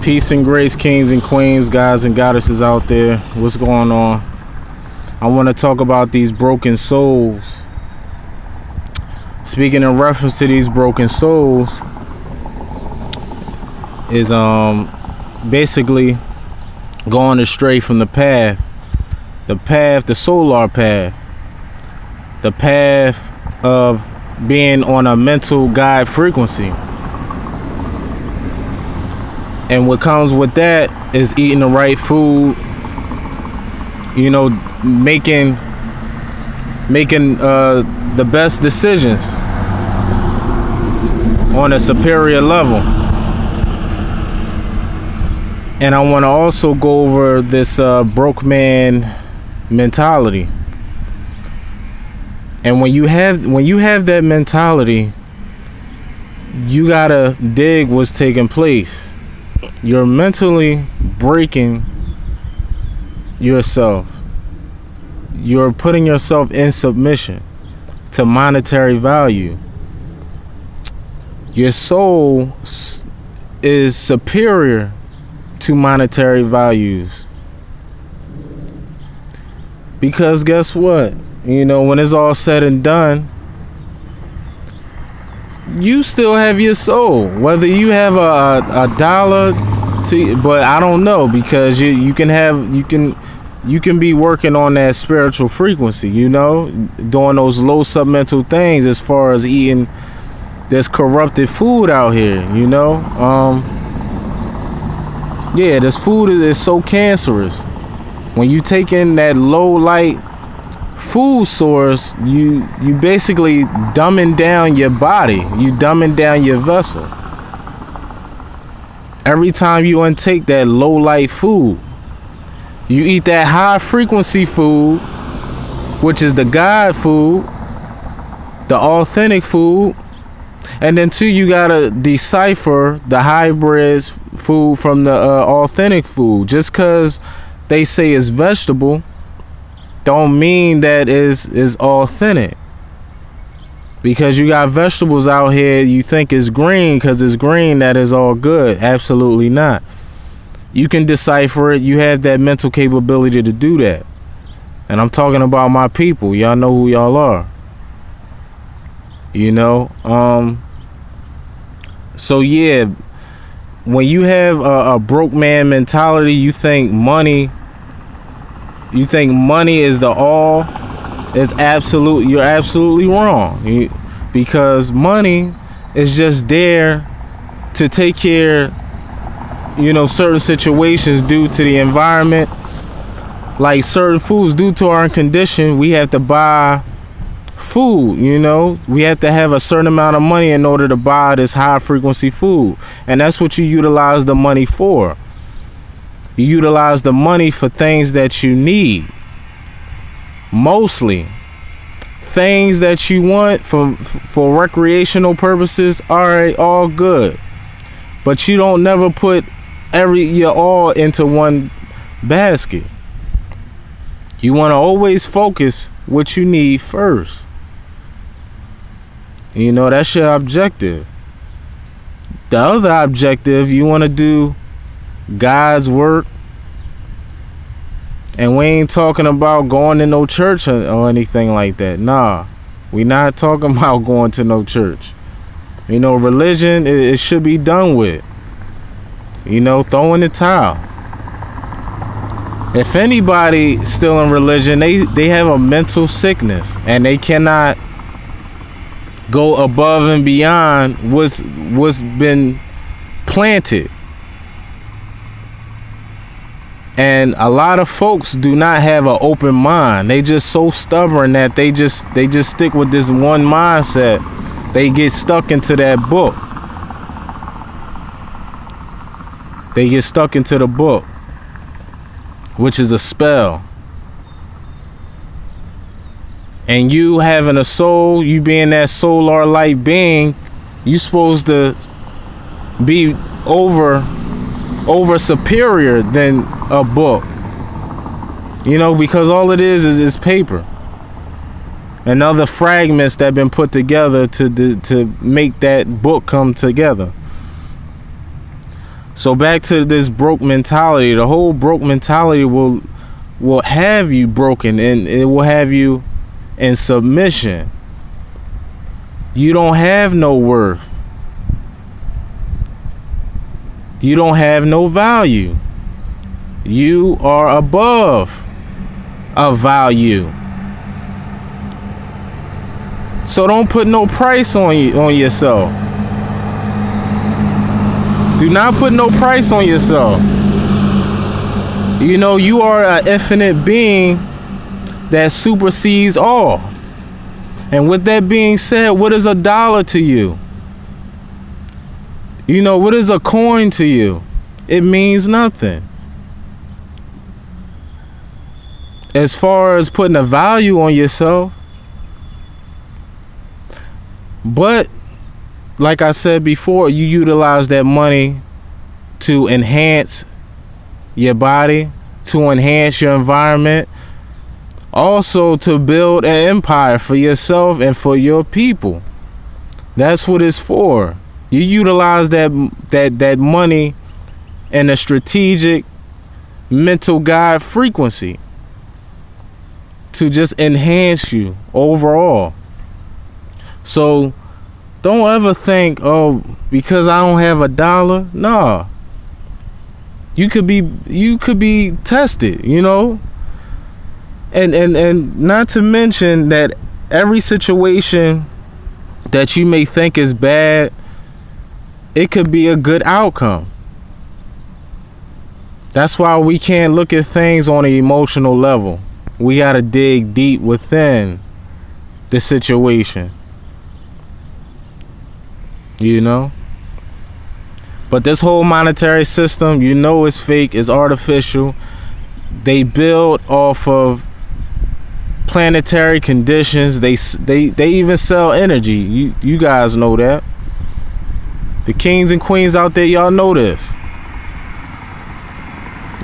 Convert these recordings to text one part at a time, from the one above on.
Peace and grace, kings and queens, guys and goddesses out there. What's going on? I want to talk about these broken souls. Speaking in reference to these broken souls is basically going astray from the path, the solar path, the path of being on a mental guide frequency. And what comes with that is eating the right food, making the best decisions on a superior level. And I want to also go over this broke man mentality. And when you have that mentality, you gotta dig what's taking place. You're mentally breaking yourself. You're putting yourself in submission to monetary value. Your soul is superior to monetary values. Because guess what? When it's all said and done, you still have your soul. Whether you have a dollar but I don't know, because you can be working on that spiritual frequency, doing those low submental things as far as eating this corrupted food out here, Yeah, this food is so cancerous. When you take in that low light food source, you basically dumbing down your body. You dumbing down your vessel. Every time you intake that low light food, you eat that high frequency food, which is the God food, the authentic food. And then too, you gotta decipher the hybrid food from the authentic food. Just cause they say it's vegetable don't mean that is authentic. Because you got vegetables out here you think is green because it's green, that is all good. Absolutely not. You can decipher it. You have that mental capability to do that. And I'm talking about my people. Y'all know who y'all are. So yeah, when you have a broke man mentality, you think money is the all. You're absolutely wrong. Because money is just there to take care, certain situations due to the environment. Like certain foods, due to our condition, we have to buy food, we have to have a certain amount of money in order to buy this high frequency food. And that's what you utilize the money for. You utilize the money for things that you need. Mostly things that you want for recreational purposes, all good. But you don't never put your all into one basket. You want to always focus what you need first. That's your objective. The other objective, you want to do God's work. And we ain't talking about going to no church or anything like that. Nah, we not talking about going to no church. Religion, it should be done with. Throw in the towel. If anybody still in religion, they have a mental sickness and they cannot go above and beyond what's been planted. And a lot of folks do not have an open mind. They just so stubborn that they just stick with this one mindset. They get stuck into that book. They get stuck into the book, which is a spell. And you having a soul, you being that solar light being, you supposed to be over superior than a book. Because all it is paper and other fragments that have been put together to make that book come together. So back to this broke mentality. The whole broke mentality will have you broken, and it will have you in submission. You don't have no worth. You don't have no value. You are above a value. So don't put no price on yourself. Do not put no price on yourself. You know, you are an infinite being that supersedes all. And with that being said, what is $1 to you? You know, what is a coin to you? It means nothing. As far as putting a value on yourself. But like I said before, you utilize that money to enhance your body, to enhance your environment, also to build an empire for yourself and for your people. That's what it's for. You utilize that money in a strategic mental guide frequency to just enhance you overall. So don't ever think, oh, because I don't have $1. Nah. You could be tested, you know? And not to mention that every situation that you may think is bad, it could be a good outcome. That's why we can't look at things on an emotional level. We got to dig deep within the situation. You know? But this whole monetary system, you know, it's fake, it's artificial. They build off of planetary conditions. They even sell energy. You guys know that. The kings and queens out there, y'all know this.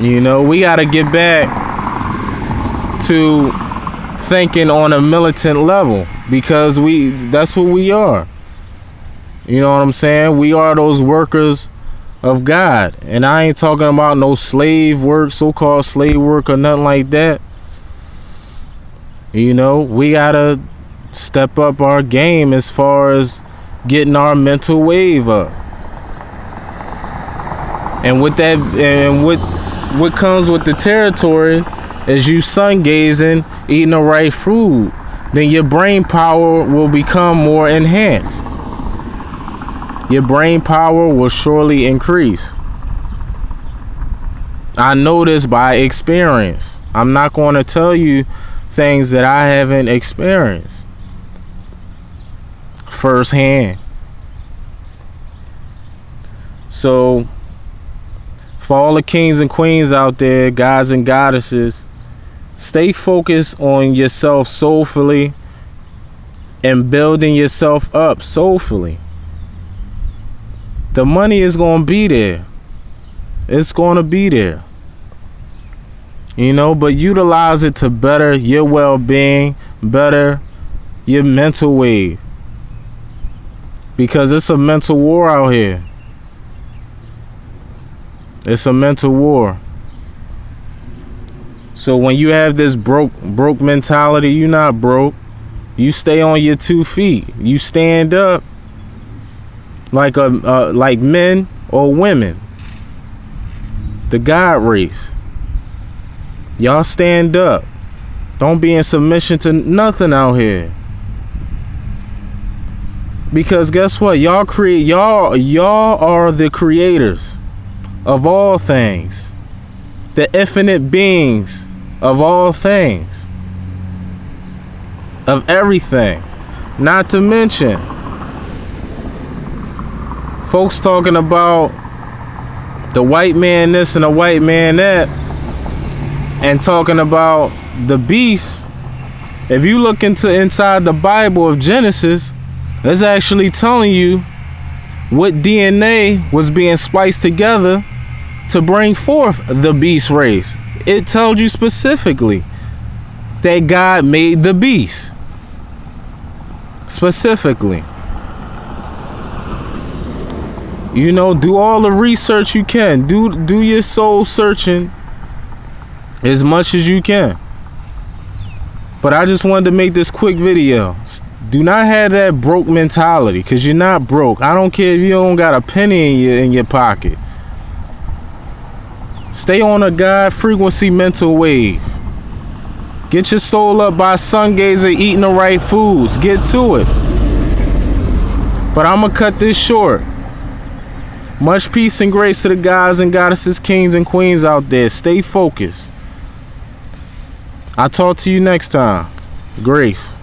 You know, we got to get back to thinking on a militant level, because that's who we are. You know what I'm saying? We are those workers of God. And I ain't talking about no slave work, so-called slave work or nothing like that. You know, we gotta step up our game as far as getting our mental wave up. And with that, and what comes with the territory is you sun gazing, eating the right food. Then your brain power will become more enhanced. Your brain power will surely increase. I know this by experience. I'm not going to tell you things that I haven't experienced firsthand. So, for all the kings and queens out there, gods and goddesses, stay focused on yourself soulfully and building yourself up soulfully. The money is going to be there. It's going to be there. You know, but utilize it to better your well-being, better your mental wave. Because it's a mental war out here. It's a mental war. So when you have this broke mentality, you're not broke. You stay on your 2 feet. You stand up like men or women. The God race. Y'all stand up. Don't be in submission to nothing out here. Because guess what? Y'all are the creators of all things. The infinite beings of all things. Of everything. Not to mention, folks talking about the white man this and the white man that, and talking about the beast. If you look inside the Bible of Genesis, it's actually telling you what DNA was being spliced together to bring forth the beast race. It tells you specifically that God made the beast. Specifically. You know, do all the research you can. Do your soul searching as much as you can. But I just wanted to make this quick video. Do not have that broke mentality, because you're not broke. I don't care if you don't got a penny in your pocket. Stay on a God frequency mental wave. Get your soul up by sun gazing, eating the right foods. Get to it. But I'm going to cut this short. Much peace and grace to the gods and goddesses, kings and queens out there. Stay focused. I'll talk to you next time. Grace.